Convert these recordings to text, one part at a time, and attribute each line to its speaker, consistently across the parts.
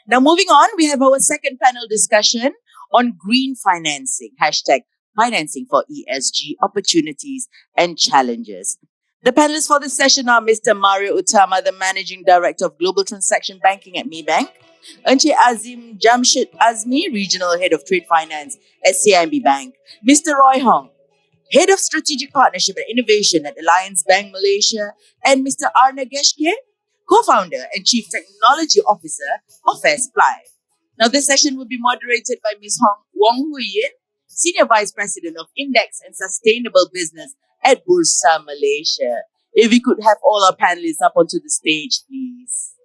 Speaker 1: Now, moving on, we have our second panel discussion on green financing. Hashtag financing for ESG opportunities and challenges. The panelists for this session are Mr. Mario Utama, the Managing Director of Global Transaction Banking at Maybank, Encik Azim Jamshid Azmi, Regional Head of Trade Finance at CIMB Bank, Mr. Roy Hong, Head of Strategic Partnership and Innovation at Alliance Bank Malaysia, and Mr. Arna Geshke, Co-founder and Chief Technology Officer of Fairsupply. Now, this session will be moderated by Ms. Wong Hui Yin, Senior Vice President of Index and Sustainable Business at Bursa Malaysia. If we could have all our panelists up onto the stage, please.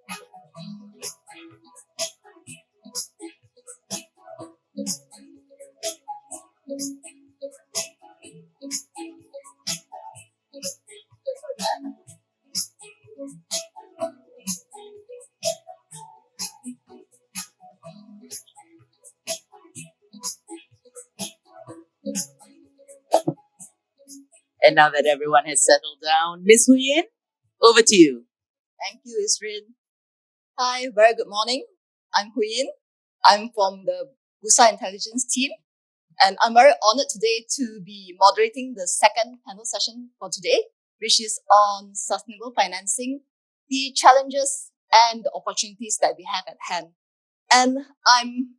Speaker 1: And now that everyone has settled down, Ms. Huyen, over to you.
Speaker 2: Thank you, Isrin. Hi, very good morning. I'm Huyin. I'm from the Bursa Intelligence team, and I'm very honored today to be moderating the second panel session for today, which is on sustainable financing, the challenges and the opportunities that we have at hand. And I'm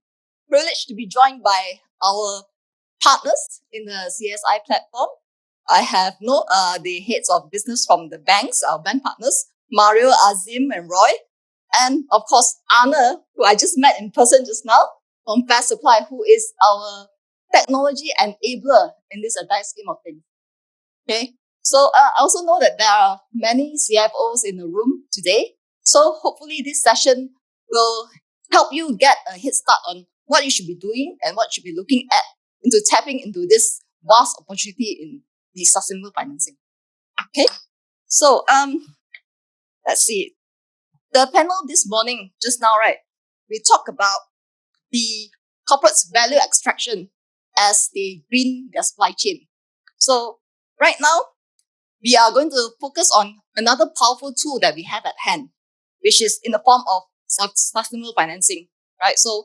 Speaker 2: privileged to be joined by our partners in the CSI platform. I have the heads of business from the banks, our bank partners, Mario, Azim, and Roy. And of course, Anna, who I just met in person just now from Fairsupply, who is our technology enabler in this entire scheme of things. Okay. So I also know that there are many CFOs in the room today. So hopefully this session will help you get a head start on what you should be doing and what you should be looking at into tapping into this vast opportunity in the sustainable financing. Okay. So, let's see. The panel this morning, just now, right? We talk about the corporate's value extraction as they green their supply chain. So right now, we are going to focus on another powerful tool that we have at hand, which is in the form of sustainable financing, right? So,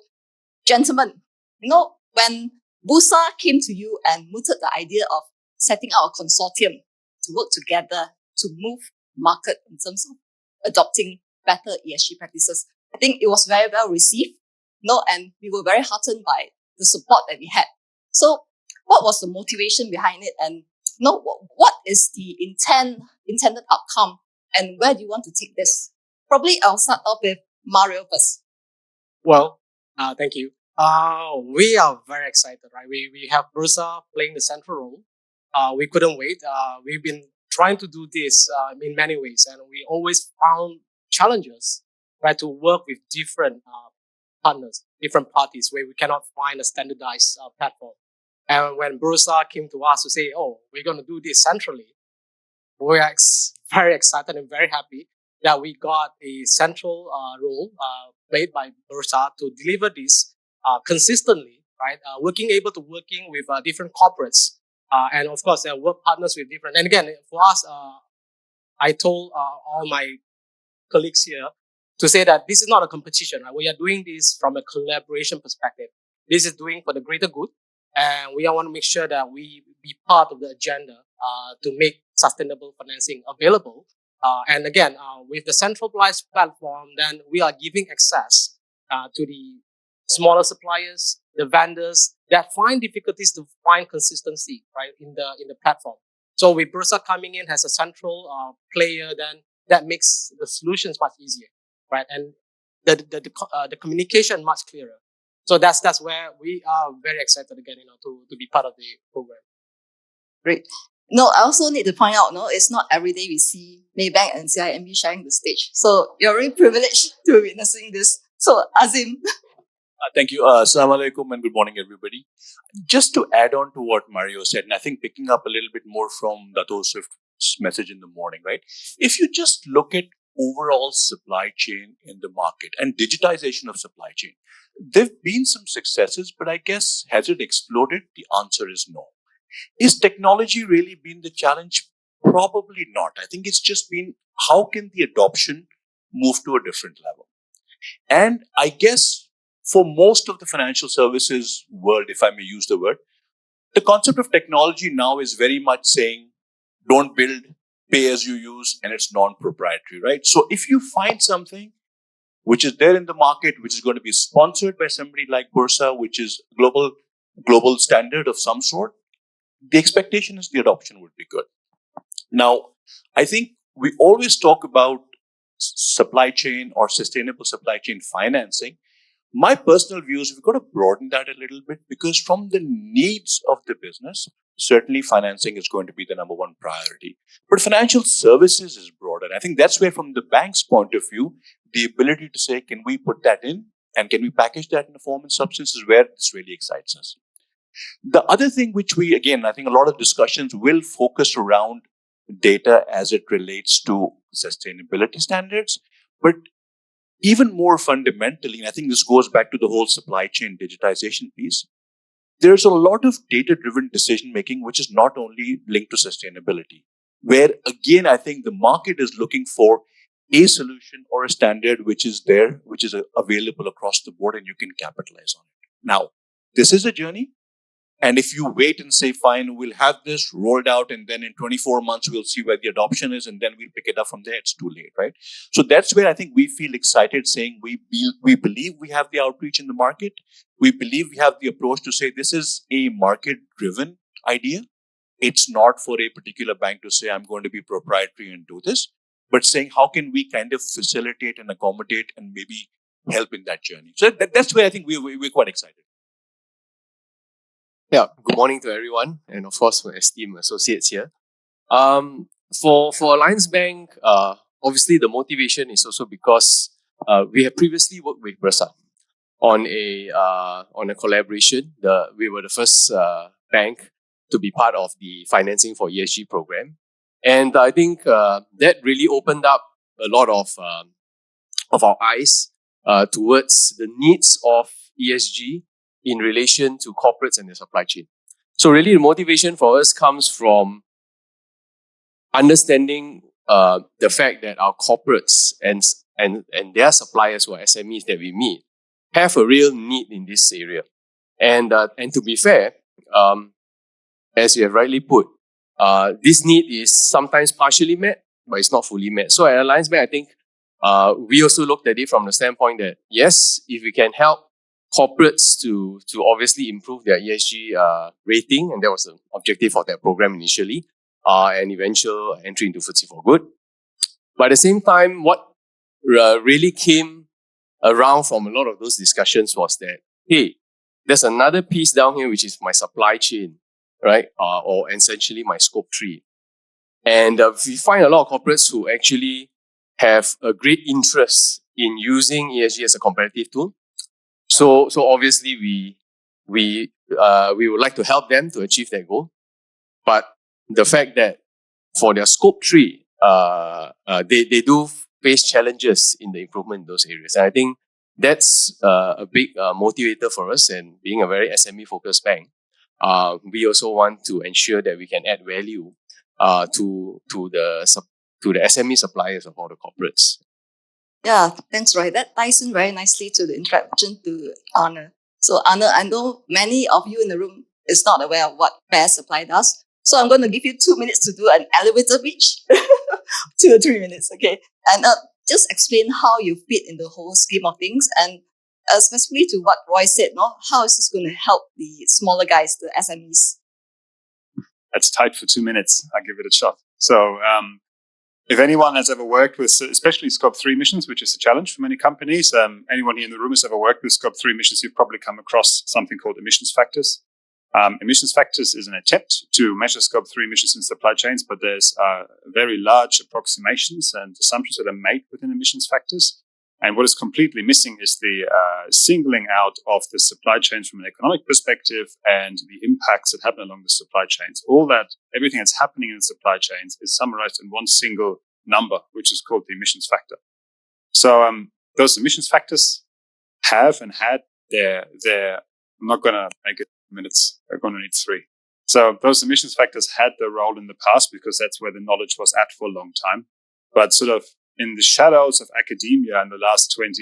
Speaker 2: gentlemen, when Bursa came to you and mooted the idea of setting out a consortium to work together to move market in terms of adopting better ESG practices, I think it was very well received, and we were very heartened by the support that we had. So what was the motivation behind it, and what is the intended outcome, and where do you want to take this? Probably I'll start off with Mario first.
Speaker 3: Well, thank you. We are very excited, right? We have Bursa playing the central role. We couldn't wait. We've been trying to do this in many ways, and we always found challenges, right, to work with different partners, different parties, where we cannot find a standardized platform. And when Bursa came to us to say, "Oh, we're going to do this centrally," we are very excited and very happy that we got a central role played by Bursa to deliver this consistently, right? Working with different corporates, and of course, work partners with different. And again, for us, I told all my colleagues here to say that this is not a competition, right? We are doing this from a collaboration perspective. This is doing for the greater good, and we want to make sure that we be part of the agenda to make sustainable financing available. And again, with the centralized platform, then we are giving access to the smaller suppliers, the vendors that find difficulties to find consistency, right, in the platform. So with Bursa coming in as a central player, then that makes the solutions much easier, right, and the communication much clearer. So that's where we are very excited again, to be part of the program.
Speaker 2: Great. I also need to point out, it's not every day we see Maybank and CIMB sharing the stage. So you're really privileged to be witnessing this. So Azim.
Speaker 4: Thank you. Assalamu alaikum and good morning, everybody. Just to add on to what Mario said, and I think picking up a little bit more from Dato Swift's message in the morning, right? If you just look at overall supply chain in the market and digitization of supply chain, there have been some successes, but I guess has it exploded? The answer is no. Is technology really been the challenge? Probably not. I think it's just been how can the adoption move to a different level? And I guess for most of the financial services world, if I may use the word, the concept of technology now is very much saying, don't build, pay as you use, and it's non-proprietary, right? So if you find something which is there in the market, which is going to be sponsored by somebody like Bursa, which is global standard of some sort, the expectation is the adoption would be good. Now, I think we always talk about supply chain or sustainable supply chain financing. My personal view is we've got to broaden that a little bit, because from the needs of the business, certainly financing is going to be the number one priority. But financial services is broader. I think that's where, from the bank's point of view, the ability to say, can we put that in and can we package that in a form and substance, is where this really excites us. The other thing which we, again, I think a lot of discussions will focus around data as it relates to sustainability standards. But even more fundamentally, and I think this goes back to the whole supply chain digitization piece, there's a lot of data driven decision making, which is not only linked to sustainability, where again, I think the market is looking for a solution or a standard which is there, which is available across the board, and you can capitalize on it. Now, this is a journey. And if you wait and say, fine, we'll have this rolled out, and then in 24 months, we'll see where the adoption is, and then we'll pick it up from there, it's too late, right? So that's where I think we feel excited, saying we believe we have the outreach in the market. We believe we have the approach to say this is a market-driven idea. It's not for a particular bank to say, I'm going to be proprietary and do this, but saying, how can we kind of facilitate and accommodate and maybe help in that journey? So that's where I think we're quite excited.
Speaker 5: Yeah, good morning to everyone, and of course my esteemed associates here. For Alliance Bank, obviously the motivation is also because we have previously worked with Bursa on a collaboration. We were the first bank to be part of the financing for ESG program, and I think that really opened up a lot of our eyes towards the needs of ESG in relation to corporates and their supply chain. So really the motivation for us comes from understanding the fact that our corporates and their suppliers, who are SMEs that we meet, have a real need in this area. And to be fair, as you have rightly put, this need is sometimes partially met, but it's not fully met. So at Alliance Bank, I think we also looked at it from the standpoint that, yes, if we can help corporates to obviously improve their ESG rating, and that was the objective of that program initially, and eventual entry into FTSE for Good. But at the same time, what really came around from a lot of those discussions was that, hey, there's another piece down here, which is my supply chain, right? Or essentially my scope 3. And we find a lot of corporates who actually have a great interest in using ESG as a competitive tool. So obviously we would like to help them to achieve that goal. But the fact that for their scope 3, they do face challenges in the improvement in those areas. And I think that's a big motivator for us. And being a very SME focused bank, we also want to ensure that we can add value to the SME suppliers of all the corporates.
Speaker 2: Yeah, thanks, Roy. That ties in very nicely to the introduction to Anna. So Anna, I know many of you in the room is not aware of what Fair Supply does. So I'm going to give you 2 minutes to do an elevator pitch. 2 or 3 minutes, okay? And just explain how you fit in the whole scheme of things, and specifically to what Roy said, no? How is this going to help the smaller guys, the SMEs?
Speaker 6: That's tight for 2 minutes. I'll give it a shot. So if anyone has ever worked with, especially Scope 3 emissions, which is a challenge for many companies, anyone here in the room has ever worked with Scope 3 emissions, you've probably come across something called emissions factors. Emissions factors is an attempt to measure Scope 3 emissions in supply chains, but there's very large approximations and assumptions that are made within emissions factors. And what is completely missing is the singling out of the supply chains from an economic perspective and the impacts that happen along the supply chains. Everything that's happening in the supply chains is summarized in one single number, which is called the emissions factor. So those emissions factors have and had their I'm not going to make it minutes. We're going to need 3. So those emissions factors had their role in the past because that's where the knowledge was at for a long time. But sort of in the shadows of academia in the last 15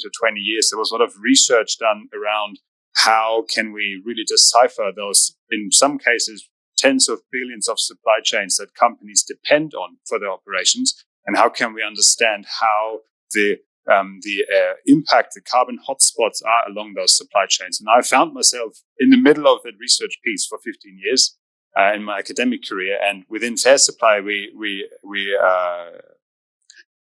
Speaker 6: to 20 years, there was a lot of research done around how can we really decipher those, in some cases, tens of billions of supply chains that companies depend on for their operations, and how can we understand how the impact, the carbon hotspots are along those supply chains. And I found myself in the middle of that research piece for 15 years in my academic career. And within Fair Supply, we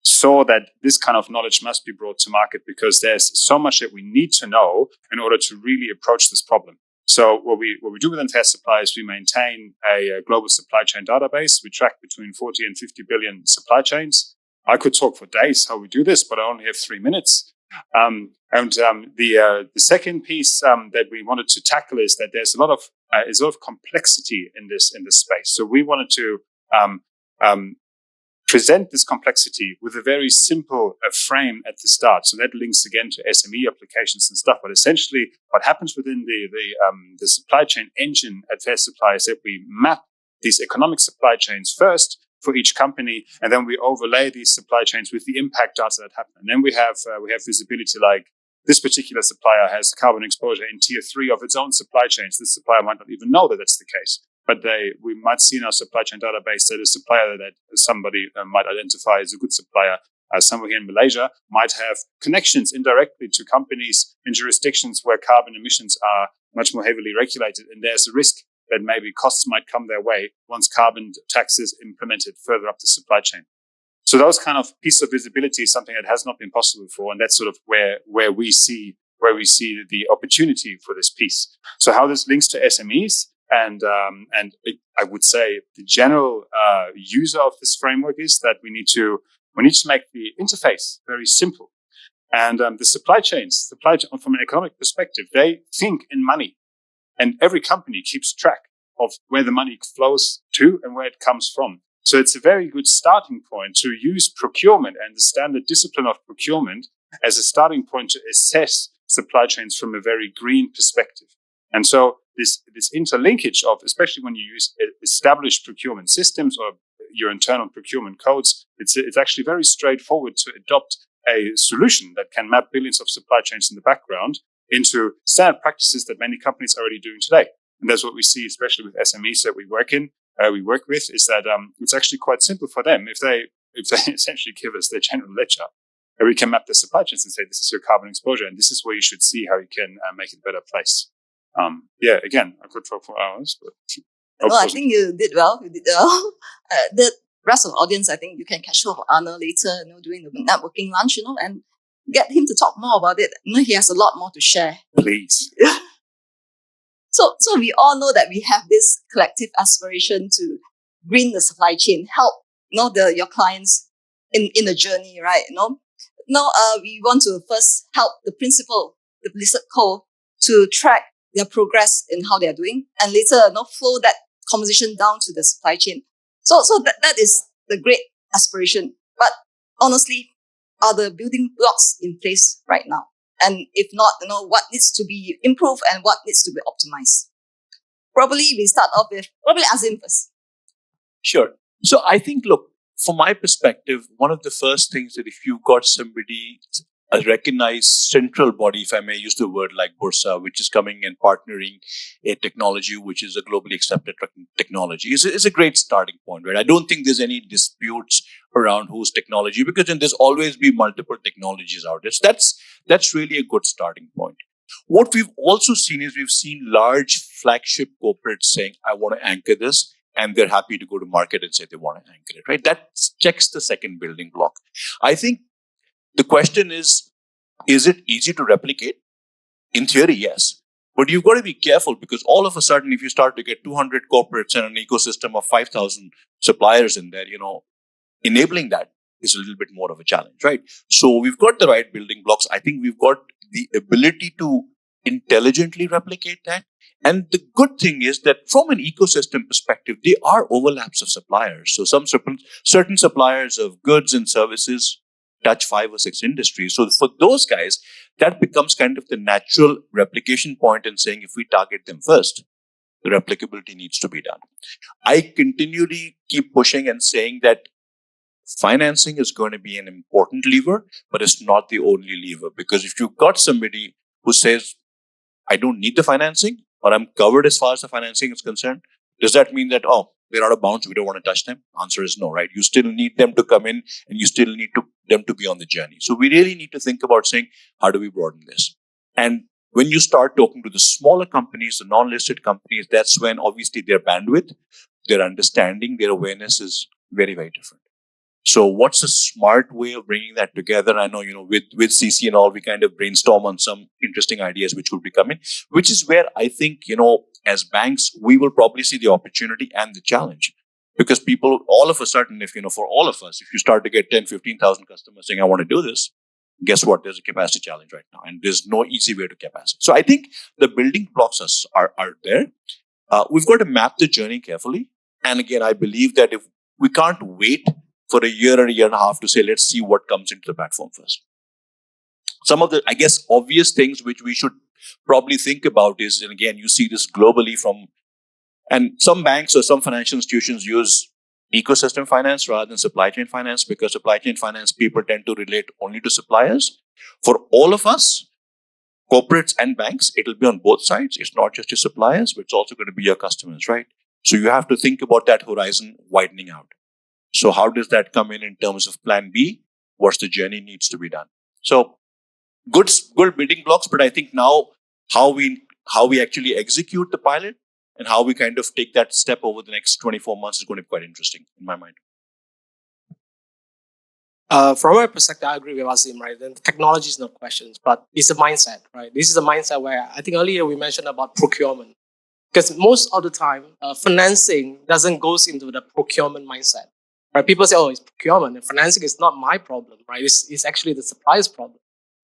Speaker 6: saw that this kind of knowledge must be brought to market because there's so much that we need to know in order to really approach this problem. So what we do within Fair Supply is we maintain a global supply chain database. We track between 40 and 50 billion supply chains. I could talk for days how we do this, but I only have 3 minutes. The second piece that we wanted to tackle is that there's a lot of complexity in this space. So we wanted to present this complexity with a very simple frame at the start. So that links again to SME applications and stuff. But essentially, what happens within the supply chain engine at Fair Supply is that we map these economic supply chains first for each company, and then we overlay these supply chains with the impact data that happen. And then we have visibility like this particular supplier has carbon exposure in tier 3 of its own supply chains. This supplier might not even know that that's the case, but we might see in our supply chain database that a supplier that somebody might identify as a good supplier somewhere here in Malaysia might have connections indirectly to companies in jurisdictions where carbon emissions are much more heavily regulated, and there's a risk that maybe costs might come their way once carbon tax is implemented further up the supply chain. So those kind of pieces of visibility is something that has not been possible before, and that's sort of where we see the opportunity for this piece. So how this links to SMEs and I would say the general user of this framework is that we need to make the interface very simple. And the supply chains from an economic perspective, they think in money. And every company keeps track of where the money flows to and where it comes from. So it's a very good starting point to use procurement and the standard discipline of procurement as a starting point to assess supply chains from a very green perspective. And so this interlinkage of, especially when you use established procurement systems or your internal procurement codes, it's actually very straightforward to adopt a solution that can map billions of supply chains in the background into standard practices that many companies are already doing today. And that's what we see, especially with SMEs that we work with, is that it's actually quite simple for them. If they essentially give us their general ledger, we can map the supply chains and say, this is your carbon exposure, and this is where you should see how you can make it a better place. Again, I could talk for hours, but
Speaker 2: well, I think you did well. The rest of the audience, I think you can catch up with Arna later, during the networking lunch, and get him to talk more about it. He has a lot more to share.
Speaker 6: Please.
Speaker 2: So we all know that we have this collective aspiration to green the supply chain, help your clients in the journey, right? We want to first help the principal, the listed co, to track their progress in how they are doing, and later flow that conversation down to the supply chain. So that is the great aspiration. But honestly, are the building blocks in place right now? And if not, what needs to be improved and what needs to be optimized? Probably we start off with Azim first.
Speaker 4: Sure. So I think, look, from my perspective, one of the first things that if you've got somebody, a recognized central body, if I may use the word like Bursa, which is coming and partnering a technology which is a globally accepted technology, is a great starting point, right? I don't think there's any disputes around whose technology, because then there's always be multiple technologies out there. So that's really a good starting point. What we've also seen is we've seen large flagship corporates saying, I want to anchor this, and they're happy to go to market and say they want to anchor it, right? That checks the second building block. I think the question is it easy to replicate? In theory, yes. But you've got to be careful, because all of a sudden, if you start to get 200 corporates and an ecosystem of 5,000 suppliers in there, enabling that is a little bit more of a challenge, right? So we've got the right building blocks. I think we've got the ability to intelligently replicate that. And the good thing is that from an ecosystem perspective, there are overlaps of suppliers. So some certain suppliers of goods and services touch 5 or 6 industries. So for those guys, that becomes kind of the natural replication point in saying, if we target them first, the replicability needs to be done. I continually keep pushing and saying that financing is going to be an important lever, but it's not the only lever. Because if you've got somebody who says, I don't need the financing, or I'm covered as far as the financing is concerned, does that mean that, oh, they're out of bounds, we don't want to touch them? Answer is no, right? You still need them to come in, and you still need them to be on the journey. So we really need to think about saying, how do we broaden this? And when you start talking to the smaller companies, the non-listed companies, that's when obviously their bandwidth, their understanding, their awareness is very, very different. So what's a smart way of bringing that together? I know, with CC and all, we kind of brainstorm on some interesting ideas which would be coming, which is where I think, as banks, we will probably see the opportunity and the challenge. Because people, all of a sudden, for all of us, if you start to get 10, 15,000 customers saying, I want to do this, guess what? There's a capacity challenge right now, and there's no easy way to capacity. So I think the building blocks are there. We've got to map the journey carefully. And again, I believe that if we can't wait for a year or a year and a half to say, let's see what comes into the platform first. Some of the, I guess, obvious things which we should probably think about is, and again, you see this globally and some banks or some financial institutions use ecosystem finance rather than supply chain finance, because supply chain finance people tend to relate only to suppliers. For all of us, corporates and banks, it'll be on both sides. It's not just your suppliers, but it's also going to be your customers, right? So you have to think about that horizon widening out. So how does that come in terms of plan B? What's the journey needs to be done? So good building blocks, but I think now how we actually execute the pilot and how we kind of take that step over the next 24 months is going to be quite interesting in my mind.
Speaker 3: From my perspective, I agree with Azim, right? Then technology is no questions, but it's a mindset, right? This is a mindset where I think earlier we mentioned about procurement. Because most of the time, financing doesn't go into the procurement mindset. Right? People say, oh, it's procurement and financing is not my problem, right? It's actually the supplier's problem.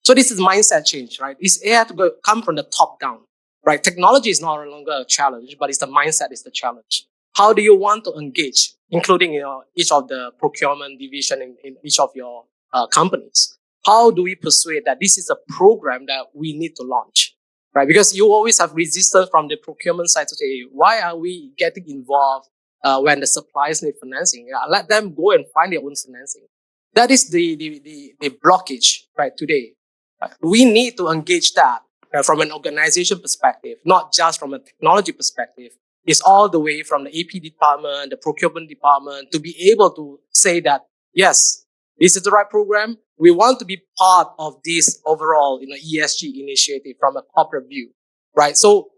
Speaker 3: So this is mindset change, right? It had to come from the top down, right? Technology is no longer a challenge, but it's the mindset is the challenge. How do you want to engage, including each of the procurement division in each of your companies? How do we persuade that this is a program that we need to launch? Right? Because you always have resistance from the procurement side to say, why are we getting involved when the suppliers need financing? Let them go and find their own financing. That is the blockage, right, today. We need to engage that from an organization perspective, not just from a technology perspective. It's all the way from the AP department, the procurement department, to be able to say that, yes, this is the right program. We want to be part of this overall, ESG initiative from a corporate view, right? So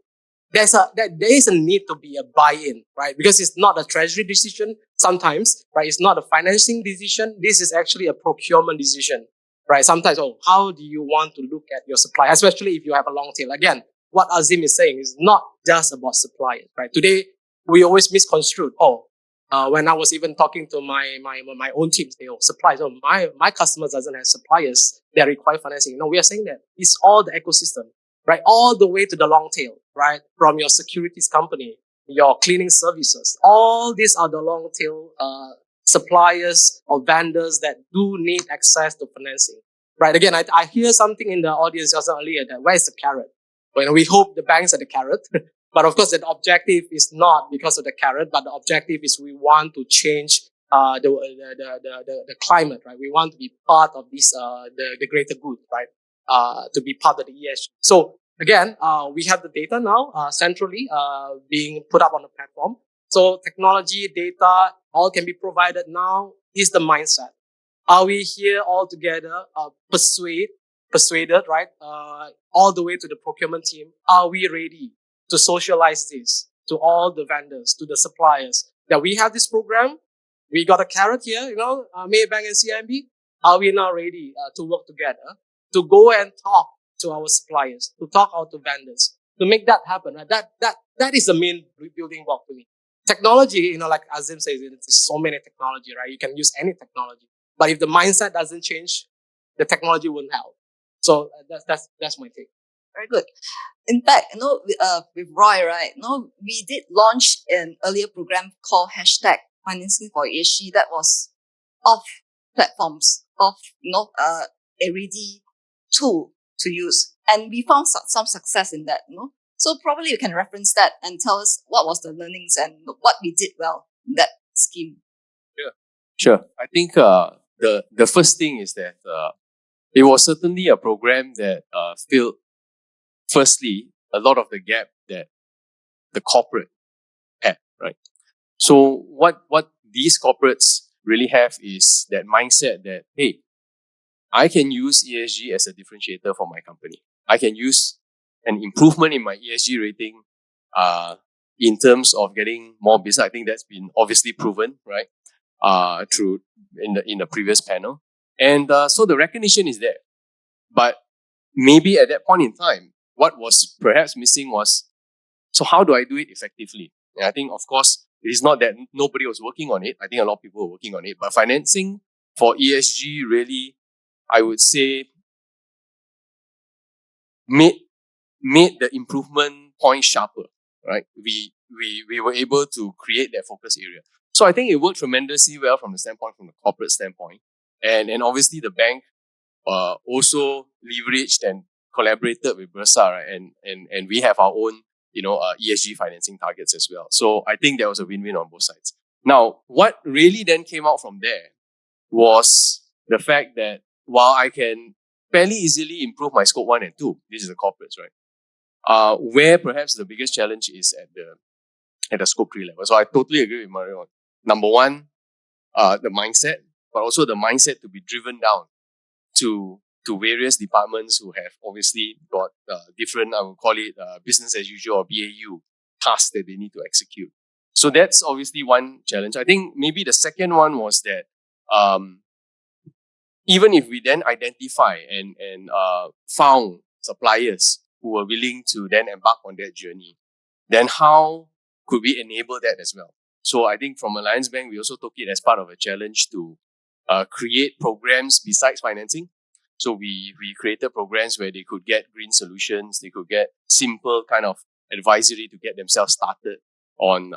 Speaker 3: there is a need to be a buy-in, right? Because it's not a treasury decision sometimes, right? It's not a financing decision. This is actually a procurement decision, right? Sometimes, how do you want to look at your supply, especially if you have a long tail? Again, what Azim is saying is not just about suppliers, right? Today, we always misconstrued, when I was even talking to my own team, say, suppliers, my customers doesn't have suppliers that require financing. No, we are saying that it's all the ecosystem, right? All the way to the long tail, right? From your securities company, your cleaning services, all these are the long tail suppliers or vendors that do need access to financing, right? Again, I hear something in the audience just earlier that where's the carrot? Well, we hope the banks are the carrot. But of course, the objective is not because of the carrot, but the objective is we want to change the climate, right? We want to be part of this the greater good, right? To be part of the ESG. So again, we have the data now centrally being put up on the platform. So technology, data, all can be provided now. Is the mindset? Are we here all together, persuaded, right? All the way to the procurement team. Are we ready to socialize this to all the vendors, to the suppliers, that we have this program? We got a carrot here, Maybank and CIMB. Are we now ready to work together to go and talk to our suppliers, to talk out to vendors, to make that happen? Right? That is the main building block to me. Technology, like Azim says, there's so many technology, right? You can use any technology, but if the mindset doesn't change, the technology won't help. So that's my take.
Speaker 2: Very good. In fact, with Roy, right, we did launch an earlier program called #Financing for ESG that was off platforms, a ready tool to use. And we found some success in that, So probably you can reference that and tell us what was the learnings and what we did well in that scheme.
Speaker 5: Yeah. Sure. I think the first thing is that it was certainly a program that filled, firstly, a lot of the gap that the corporate had, right? So what these corporates really have is that mindset that, hey, I can use ESG as a differentiator for my company. I can use an improvement in my ESG rating in terms of getting more business. I think that's been obviously proven, right? Through in the previous panel. And so the recognition is there. But maybe at that point in time, what was perhaps missing was, so how do I do it effectively? And I think, of course, it is not that nobody was working on it. I think a lot of people were working on it. But financing for ESG really, I would say, made the improvement point sharper, right? We were able to create that focus area. So I think it worked tremendously well from the corporate standpoint. And obviously the bank also leveraged and collaborated with Bursa, right? And we have our own, ESG financing targets as well. So I think there was a win-win on both sides. Now, what really then came out from there was the fact that while I can fairly easily improve my scope 1 and 2, this is the corporates, right? Where perhaps the biggest challenge is at the scope 3 level. So I totally agree with Mario. Number one, the mindset, but also the mindset to be driven down to various departments who have obviously got different, I would call it business as usual or BAU tasks that they need to execute. So that's obviously one challenge. I think maybe the second one was that even if we then identify and found suppliers who were willing to then embark on that journey, then how could we enable that as well? So I think from Alliance Bank, we also took it as part of a challenge to create programs besides financing. So we created programs where they could get green solutions, they could get simple kind of advisory to get themselves started on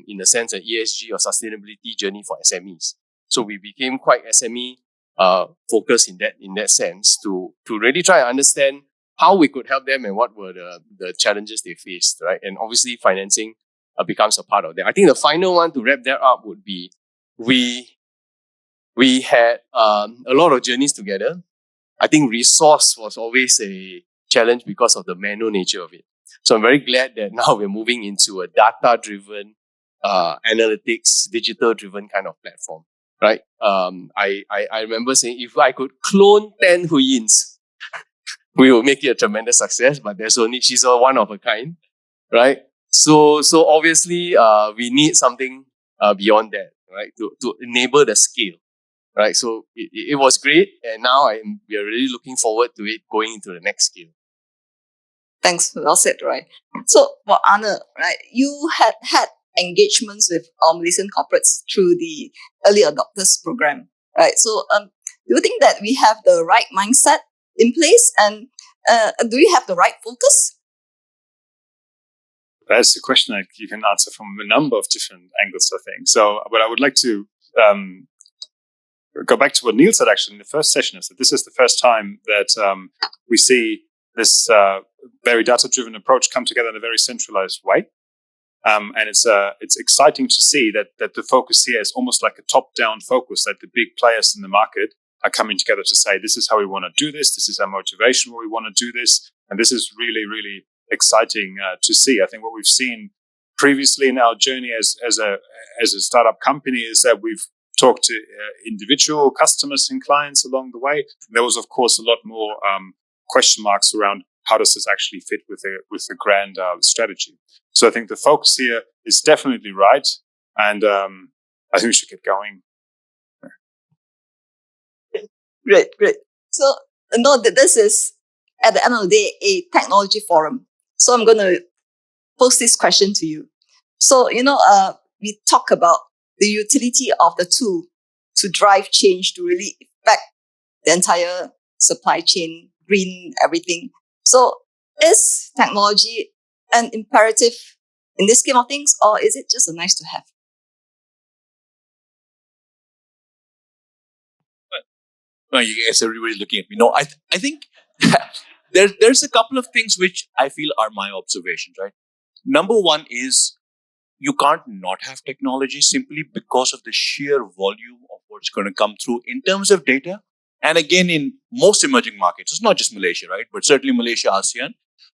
Speaker 5: in a sense an ESG or sustainability journey for SMEs. So we became quite SME focused in that sense to really try and understand how we could help them and what were the challenges they faced, right? And obviously financing becomes a part of that. I think the final one to wrap that up would be we had a lot of journeys together. I think resource was always a challenge because of the manual nature of it. So I'm very glad that now we're moving into a data-driven, analytics, digital-driven kind of platform, right? I remember saying if I could clone 10 Huyins, we will make it a tremendous success, but she's a one of a kind, right? So obviously, we need something beyond that, right? To enable the scale, right? So it was great, and now we are really looking forward to it going into the next scale.
Speaker 2: Thanks, well said, right? So for Anna, right, you had engagements with Malaysian corporates through the early adopters program, right? So do you think that we have the right mindset in place, and do we have the right focus?
Speaker 6: That's a question that you can answer from a number of different angles, I think. So, but I would like to go back to what Neil said actually in the first session, is that this is the first time that we see this very data-driven approach come together in a very centralized way. And it's exciting to see that the focus here is almost like a top-down focus, that the big players in the market are coming together to say, this is how we want to do this. This is our motivation where we want to do this. And this is really, really exciting to see. I think what we've seen previously in our journey as a startup company is that we've talked to individual customers and clients along the way. There was, of course, a lot more question marks around how does this actually fit with the grand strategy. So I think the focus here is definitely right, and I think we should get going.
Speaker 2: Great. So note that this is, at the end of the day, a technology forum. So I'm going to pose this question to you. So, we talk about the utility of the tool to drive change, to really affect the entire supply chain, green everything. So is technology an imperative in this scheme of things, or is it just a nice to have?
Speaker 4: Well, you guys are really looking at me. No, I think there's a couple of things which I feel are my observations, right? Number one is you can't not have technology simply because of the sheer volume of what's going to come through in terms of data. And again, in most emerging markets, it's not just Malaysia, right? But certainly Malaysia, ASEAN,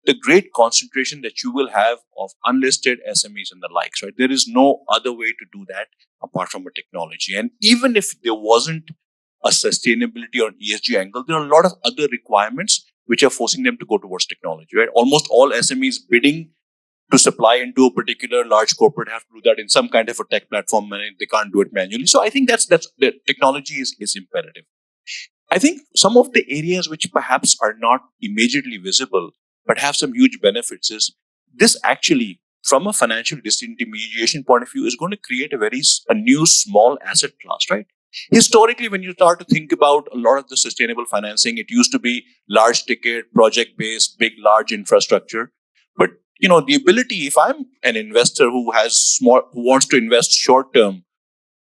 Speaker 4: the great concentration that you will have of unlisted SMEs and the likes, right? There is no other way to do that apart from a technology. And even if there wasn't a sustainability or ESG angle, there are a lot of other requirements which are forcing them to go towards technology, right? Almost all SMEs bidding to supply into a particular large corporate have to do that in some kind of a tech platform, and they can't do it manually. So I think that's the technology is imperative. I think some of the areas which perhaps are not immediately visible but have some huge benefits is this actually, from a financial disintermediation point of view, is going to create a new small asset class, right? Historically, when you start to think about a lot of the sustainable financing, it used to be large ticket, project based, big, large infrastructure. But the ability, if I'm an investor who wants to invest short term,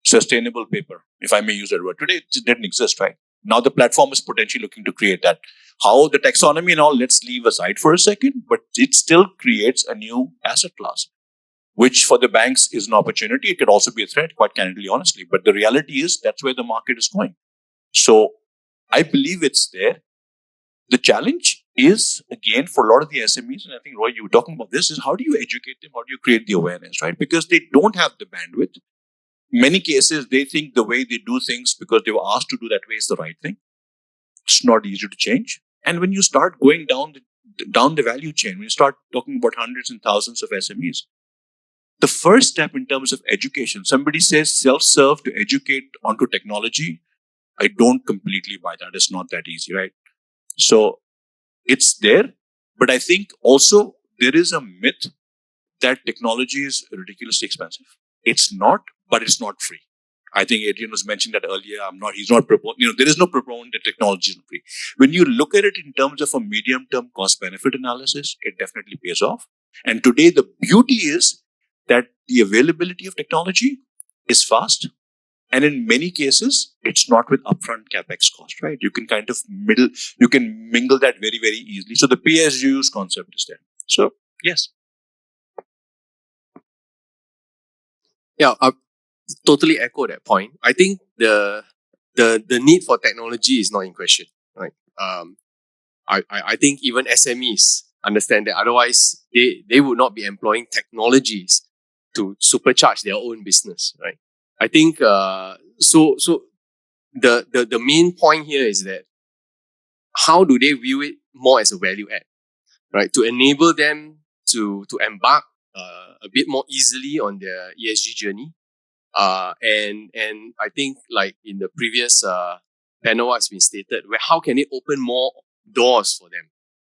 Speaker 4: sustainable paper, if I may use that word. Today, it didn't exist, right? Now the platform is potentially looking to create that. How the taxonomy and all, let's leave aside for a second, but it still creates a new asset class, which for the banks is an opportunity. It could also be a threat, quite candidly, honestly. But the reality is that's where the market is going. So I believe it's there. The challenge is, again, for a lot of the SMEs, and I think, Roy, you were talking about this, is how do you educate them? How do you create the awareness, right? Because they don't have the bandwidth. Many cases, they think the way they do things because they were asked to do that way is the right thing. It's not easy to change. And when you start going down the value chain, when you start talking about hundreds and thousands of SMEs, the first step in terms of education, somebody says self-serve to educate onto technology. I don't completely buy that. It's not that easy, right? So it's there. But I think also there is a myth that technology is ridiculously expensive. It's not, but it's not free. I think Adrian was mentioning that earlier. He's not proposing, there is no proponent that technology is free. When you look at it in terms of a medium-term cost-benefit analysis, it definitely pays off. And today, the beauty is that the availability of technology is fast. And in many cases, it's not with upfront capex cost, right? You can you can mingle that very, very easily. So the pay as you use concept is there. So, yes.
Speaker 5: Yeah, I totally echo that point. I think the need for technology is not in question, right? I think even SMEs understand that. Otherwise, they would not be employing technologies to supercharge their own business, right? I think so the main point here is that how do they view it more as a value add, right? To enable them to embark a bit more easily on their ESG journey. And I think, like in the previous panel has been stated, where how can it open more doors for them,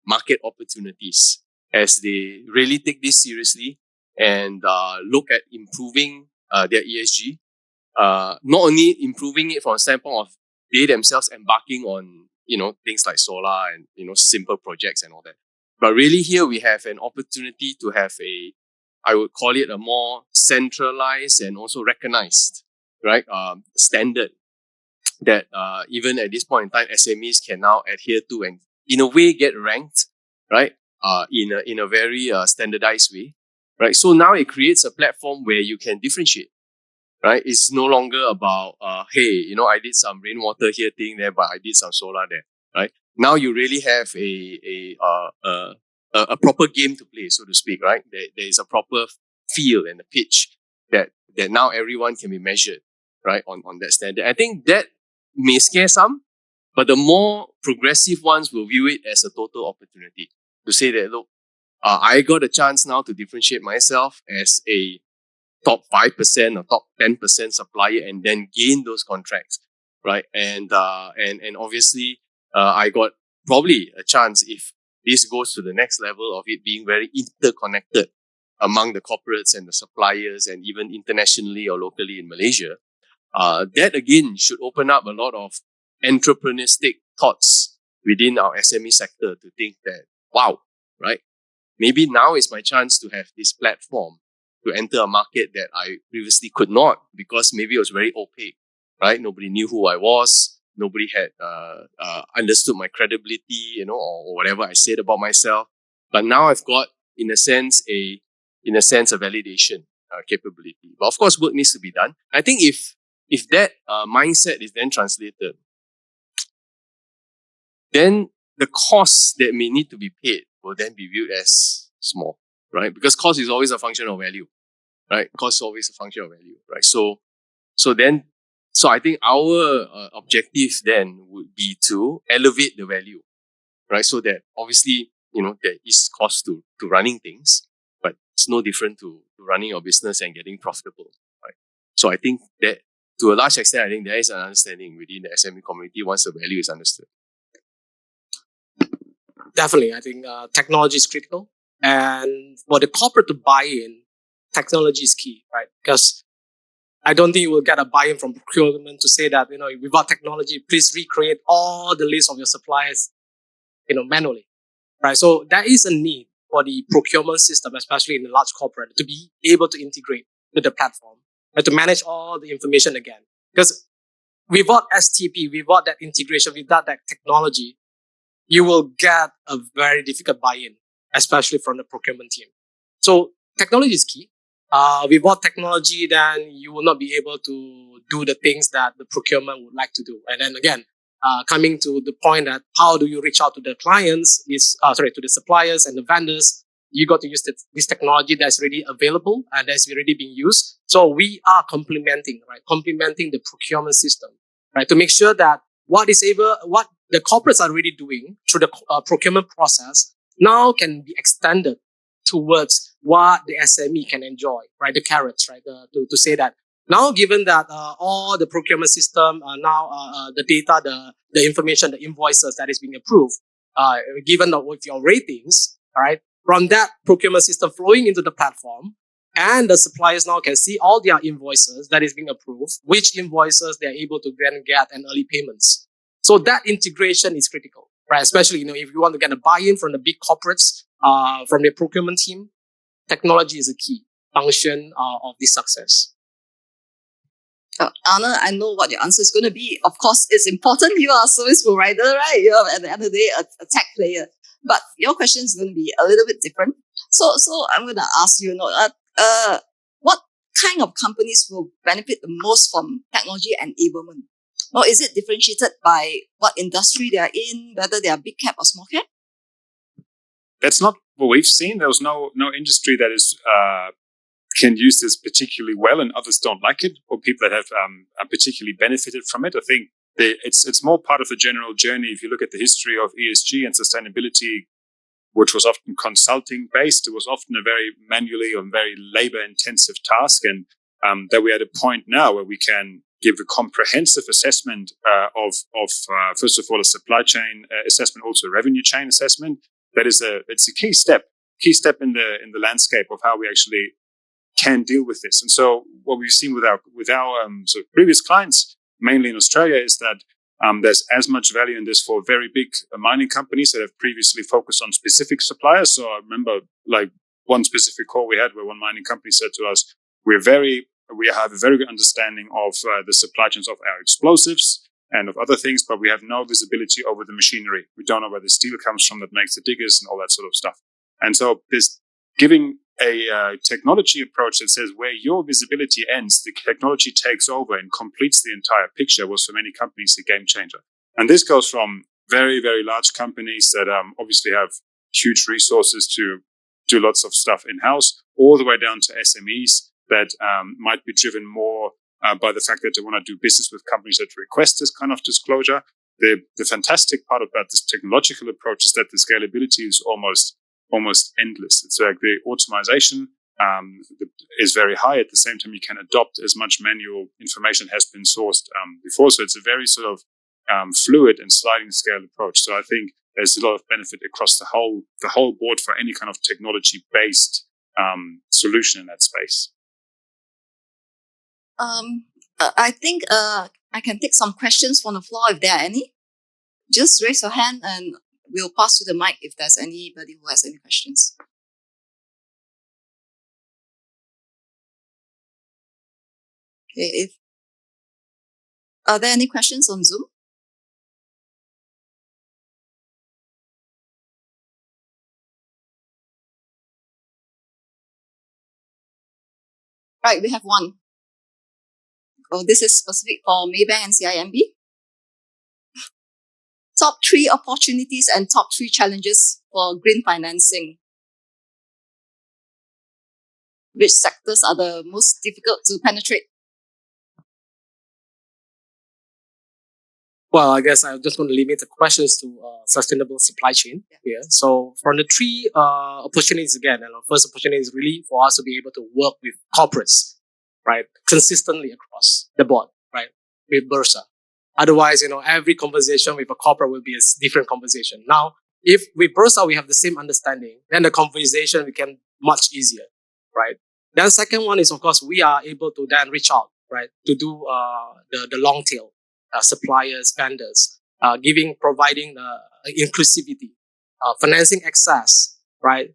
Speaker 5: market opportunities, as they really take this seriously and look at improving their ESG. Not only improving it from a standpoint of they themselves embarking on things like solar and simple projects and all that, but really here we have an opportunity to have I would call it a more centralized and also recognized, right, standard that even at this point in time, SMEs can now adhere to and in a way get ranked, right, in a very standardized way, right? So now it creates a platform where you can differentiate, right? It's no longer about, hey, I did some rainwater here thing there, but I did some solar there, right? Now you really have a proper game to play, so to speak, right? There is a proper feel and a pitch that now everyone can be measured, right, on that standard. I think that may scare some, but the more progressive ones will view it as a total opportunity to say that, look, I got a chance now to differentiate myself as a top 5% or top 10% supplier and then gain those contracts, right? And obviously, I got probably a chance if this goes to the next level of it being very interconnected among the corporates and the suppliers and even internationally or locally in Malaysia. That again should open up a lot of entrepreneuristic thoughts within our SME sector to think that, wow, right? Maybe now is my chance to have this platform to enter a market that I previously could not because maybe it was very opaque, right? Nobody knew who I was. Nobody had understood my credibility, or whatever I said about myself. But now I've got, in a sense, a validation, capability. But of course, work needs to be done. I think if that mindset is then translated, then the costs that may need to be paid will then be viewed as small, right? Because cost is always a function of value, right? Cost is always a function of value, right? So I think our objective then would be to elevate the value, right? So that obviously, there is cost to running things, but it's no different to running your business and getting profitable, right? So I think that to a large extent, I think there is an understanding within the SME community once the value is understood.
Speaker 3: Definitely, I think technology is critical, and for the corporate to buy in, technology is key, right? Because I don't think you will get a buy-in from procurement to say that without technology, please recreate all the list of your suppliers, manually, right? So there is a need for the procurement system, especially in the large corporate, to be able to integrate with the platform and to manage all the information again. Because without STP, without that integration, without that technology, you will get a very difficult buy-in, especially from the procurement team. So technology is key. Without technology, then you will not be able to do the things that the procurement would like to do. And then again, coming to the point that how do you reach out to the clients to the suppliers and the vendors, you got to use this technology that's already available and that's already being used. So we are complementing the procurement system, right? To make sure that what the corporates are already doing through the procurement process now can be extended towards what the SME can enjoy, right? The carrots, right? To say that now, given that all the procurement system now the data, the information, the invoices that is being approved, given with your ratings, all right, from that procurement system flowing into the platform, and the suppliers now can see all their invoices that is being approved, which invoices they're able to then get an early payments. So that integration is critical, right? Especially, if you want to get a buy-in from the big corporates, from the procurement team, technology is a key function of this success.
Speaker 2: Anna, I know what your answer is going to be. Of course, it's important. You are a service provider, right? You're at the end of the day a tech player. But your question is going to be a little bit different. So I'm going to ask you, what kind of companies will benefit the most from technology enablement? Or is it differentiated by what industry they are in, whether they are big cap or small cap?
Speaker 6: That's not what we've seen. There was no industry that is can use this particularly well, and others don't like it, or people that have particularly benefited from it. I think it's more part of the general journey. If you look at the history of ESG and sustainability, which was often consulting based, it was often a very manually or very labor intensive task, and that we're at a point now where we can give a comprehensive assessment of first of all a supply chain assessment, also a revenue chain assessment. It's a key step in the landscape of how we actually can deal with this. And so what we've seen with our sort of previous clients, mainly in Australia, is that there's as much value in this for very big mining companies that have previously focused on specific suppliers. So I remember like one specific call we had where one mining company said to us, we have a very good understanding of the supply chains of our explosives and of other things, but we have no visibility over the machinery. We don't know where the steel comes from that makes the diggers and all that sort of stuff. And so this giving a technology approach that says where your visibility ends, the technology takes over and completes the entire picture was for many companies a game changer. And this goes from very, very large companies that obviously have huge resources to do lots of stuff in-house, all the way down to SMEs that might be driven more by the fact that they want to do business with companies that request this kind of disclosure. The fantastic part about this technological approach is that the scalability is almost endless. It's like the automation is very high. At the same time, you can adopt as much manual information has been sourced before. So it's a very sort of fluid and sliding scale approach. So I think there's a lot of benefit across the whole board for any kind of technology-based solution in that space.
Speaker 2: I think I can take some questions from the floor if there are any. Just raise your hand and we'll pass you the mic if there's anybody who has any questions. Okay, are there any questions on Zoom? Right, we have one. Oh, this is specific for Maybank and CIMB. Top 3 opportunities and top 3 challenges for green financing. Which sectors are the most difficult to penetrate?
Speaker 3: Well, I guess I'm just going to limit the questions to sustainable supply chain here. So from the three opportunities again, first opportunity is really for us to be able to work with corporates, right, consistently across the board, right, with Bursa. Otherwise, every conversation with a corporate will be a different conversation. Now, if with Bursa we have the same understanding, then the conversation became much easier, right? Then the second one is, of course, we are able to then reach out, right, to do the long tail. Suppliers, vendors, providing inclusivity, financing access, right,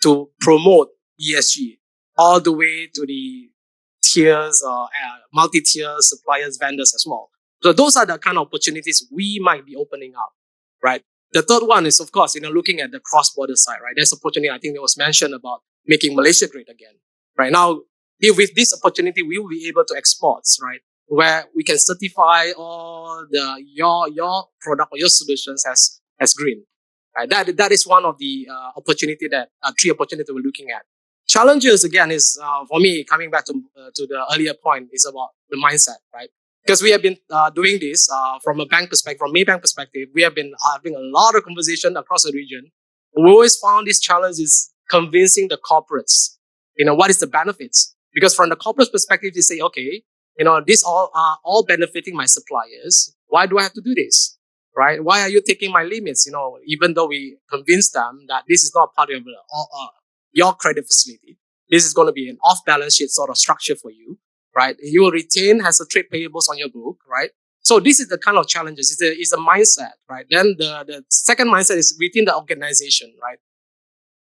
Speaker 3: to promote ESG all the way to the tiers, multi-tier suppliers, vendors as well. So those are the kind of opportunities we might be opening up, right? The third one is, of course, looking at the cross-border side, right? There's opportunity, I think that was mentioned about making Malaysia great again. Right now, with this opportunity, we will be able to export, right? Where we can certify all your product or your solutions as green. Right? That is one of the three opportunity we're looking at. Challenges again is for me coming back to the earlier point is about the mindset, right? Because we have been doing this from a bank perspective, from Maybank perspective, we have been having a lot of conversation across the region. We always found this challenge is convincing the corporates, what is the benefits? Because from the corporate perspective, they say, okay, these all are all benefiting my suppliers. Why do I have to do this? Right? Why are you taking my limits? Even though we convince them that this is not part of your credit facility, this is going to be an off-balance sheet sort of structure for you, right? You will retain as a trade payables on your book, right? So this is the kind of challenges. It's a mindset, right? Then the second mindset is within the organization, right?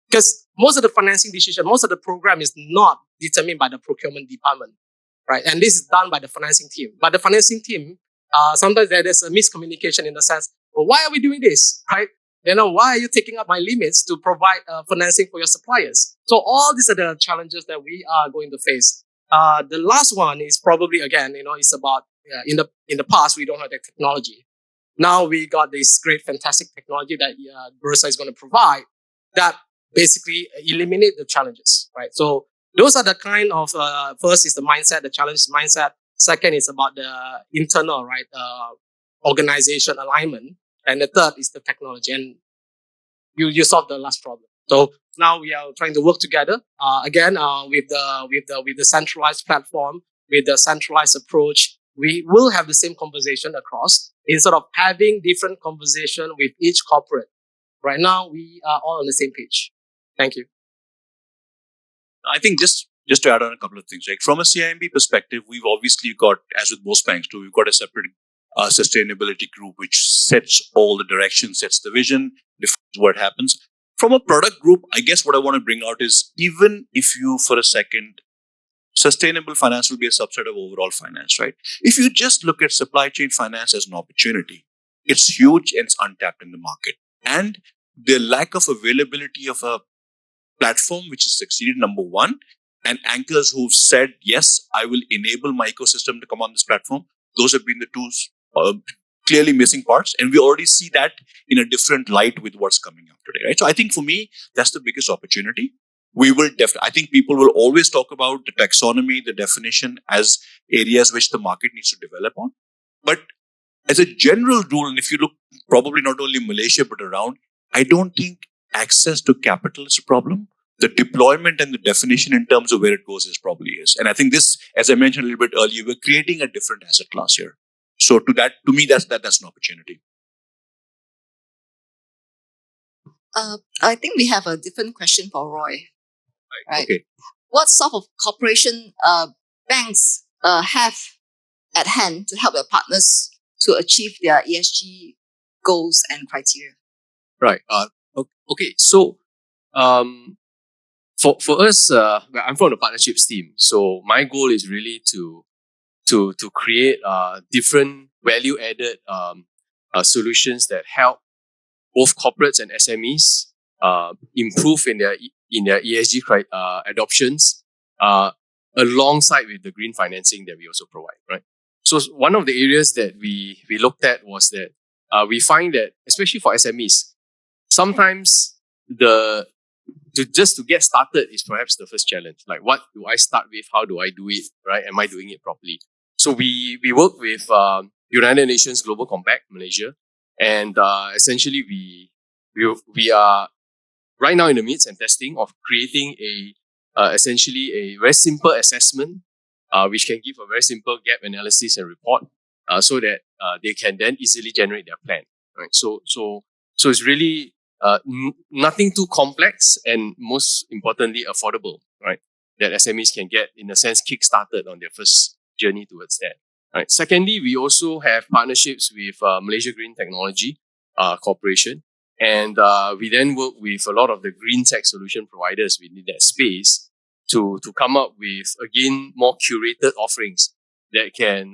Speaker 3: Because most of the financing decision, most of the program is not determined by the procurement department, right? And this is done by the financing team. But the financing team, sometimes there's a miscommunication in the sense, well, why are we doing this, right? Why are you taking up my limits to provide financing for your suppliers? So all these are the challenges that we are going to face. The last one is probably, again, it's about in the past, we don't have the technology. Now we got this great, fantastic technology that Bursa is going to provide that basically eliminate the challenges, right? So those are the kind of, first is the mindset, the challenge is mindset. Second is about the internal, right, organization alignment. And the third is the technology. And you solve the last problem. So now we are trying to work together, again, with the centralized platform, with the centralized approach. We will have the same conversation across instead of having different conversation with each corporate. Right now, we are all on the same page. Thank you.
Speaker 4: I think just to add on a couple of things, like from a CIMB perspective, we've obviously got, as with most banks too, we've got a separate sustainability group which sets all the direction, sets the vision, defines what happens. From a product group, I guess what I want to bring out is, even if you for a second, sustainable finance will be a subset of overall finance, right? If you just look at supply chain finance as an opportunity, it's huge and it's untapped in the market. And the lack of availability of a platform which has succeeded, number one, and anchors who've said, yes, I will enable my ecosystem to come on this platform. Those have been the two clearly missing parts. And we already see that in a different light with what's coming up today, right? So I think for me, that's the biggest opportunity. We will I think people will always talk about the taxonomy, the definition as areas which the market needs to develop on. But as a general rule, and if you look probably not only in Malaysia, but around, I don't think access to capital is a problem. The deployment and the definition in terms of where it goes probably is. And I think this, as I mentioned a little bit earlier, we're creating a different asset class here. So to me, that's an opportunity.
Speaker 2: I think we have a different question for Roy. Right.
Speaker 4: Okay.
Speaker 2: What sort of cooperation banks have at hand to help their partners to achieve their ESG goals and criteria?
Speaker 5: Right. Okay. So, for us, I'm from the partnerships team. So my goal is really to create different value added solutions that help both corporates and SMEs improve in their ESG adoptions, alongside with the green financing that we also provide, right? So one of the areas that we looked at was that we find that, especially for SMEs, sometimes to get started is perhaps the first challenge. Like, what do I start with? How do I do it? Right? Am I doing it properly? So we work with United Nations Global Compact Malaysia, and essentially we are right now in the midst and testing of creating essentially a very simple assessment, which can give a very simple gap analysis and report, so that they can then easily generate their plan. Right. So it's really nothing too complex, and most importantly affordable. Right. That SMEs can get, in a sense, kick-started on their first journey towards that. Right. Secondly, we also have partnerships with Malaysia Green Technology Corporation, and we then work with a lot of the green tech solution providers within that space to come up with, again, more curated offerings that can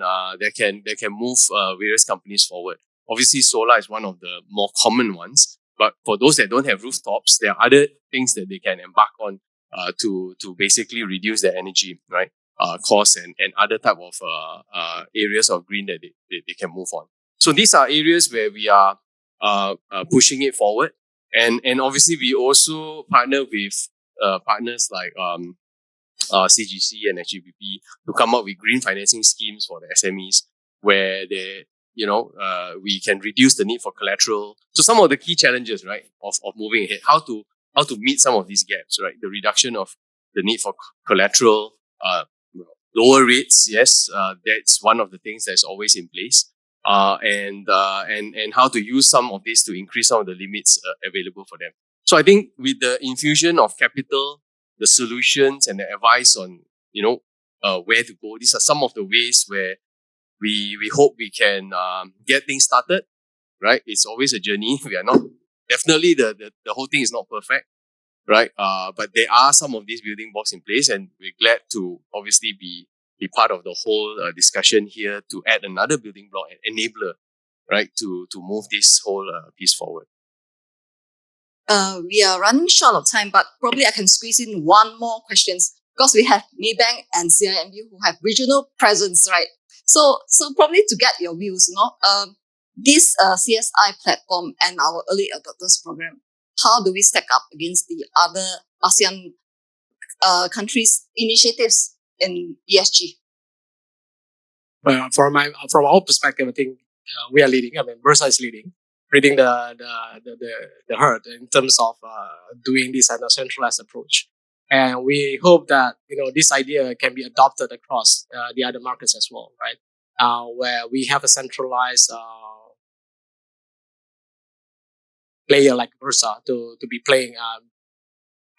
Speaker 5: move various companies forward. Obviously, solar is one of the more common ones, but for those that don't have rooftops, there are other things that they can embark on to basically reduce their energy, right, costs, and other type of areas of green that they can move on. So these are areas where we are pushing it forward, and obviously we also partner with partners like CGC and HGPP to come up with green financing schemes for the SMEs, where we can reduce the need for collateral. So some of the key challenges, right, of moving ahead, how to meet some of these gaps, right? The reduction of the need for collateral, lower rates, yes, that's one of the things that's always in place. And how to use some of this to increase some of the limits available for them. So I think with the infusion of capital, the solutions and the advice on, where to go, these are some of the ways where we hope we can get things started, right? It's always a journey. We are not, definitely the whole thing is not perfect, right? But there are some of these building blocks in place, and we're glad to obviously be part of the whole discussion here to add another building block, an enabler, right, to move this whole piece forward.
Speaker 2: We are running short of time, but probably I can squeeze in one more questions, because we have Maybank and CIMB who have regional presence, right? So probably to get your views, this CSI platform and our early adopters program, how do we stack up against the other ASEAN countries' initiatives in ESG?
Speaker 3: From our perspective, I think we are leading. I mean, Bursa is leading the herd in terms of doing this as a centralized approach. And we hope that this idea can be adopted across the other markets as well, right? Where we have a centralized player like Bursa to be playing,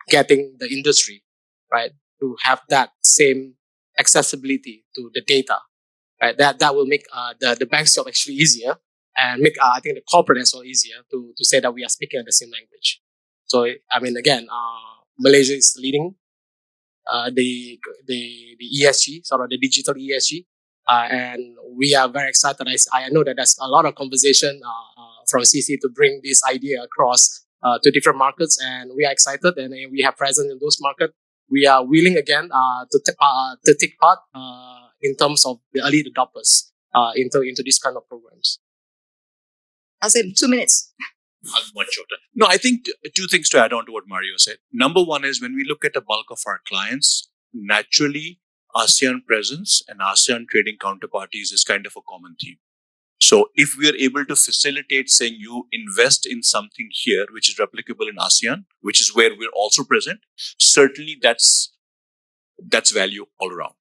Speaker 3: getting the industry, right, to have that same accessibility to the data, right? That will make the bank's job actually easier, and make I think the corporate as well easier to say that we are speaking the same language. So I mean, again, Malaysia is leading the ESG, sort of the digital ESG, and we are very excited. I know that there's a lot of conversation from CC to bring this idea across to different markets, and we are excited, and we have presence in those markets. We are willing again to take part in terms of the early adopters into these kind of programs.
Speaker 2: I'll say 2 minutes.
Speaker 4: Much shorter. No, I think two things to add on to what Mario said. Number one is, when we look at the bulk of our clients, naturally ASEAN presence and ASEAN trading counterparties is kind of a common theme. So if we are able to facilitate saying you invest in something here which is replicable in ASEAN, which is where we're also present, certainly that's value all around.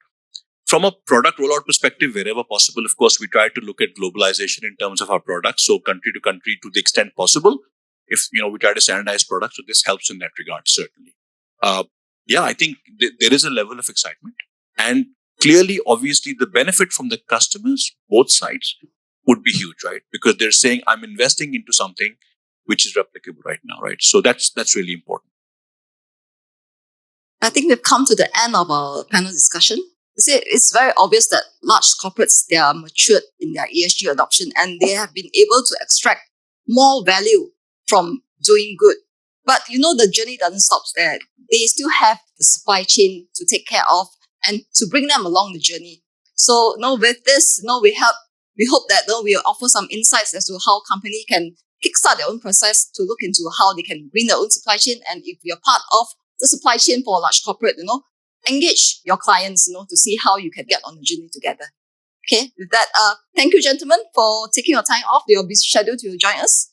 Speaker 4: From a product rollout perspective, wherever possible, of course, we try to look at globalization in terms of our products. So country to country, to the extent possible, if we try to standardize products, so this helps in that regard, certainly. I think there is a level of excitement, and clearly, obviously, the benefit from the customers, both sides, would be huge, right? Because they're saying, I'm investing into something which is replicable right now, right? So that's really important.
Speaker 2: I think we've come to the end of our panel discussion. It's very obvious that large corporates, they are matured in their ESG adoption, and they have been able to extract more value from doing good. But the journey doesn't stop there. They still have the supply chain to take care of. and to bring them along the journey. So, with this, we hope that we'll offer some insights as to how company can kickstart their own process to look into how they can green their own supply chain. And if you're part of the supply chain for a large corporate, engage your clients, to see how you can get on the journey together. Okay, with that, thank you, gentlemen, for taking your time off your busy schedule to join us.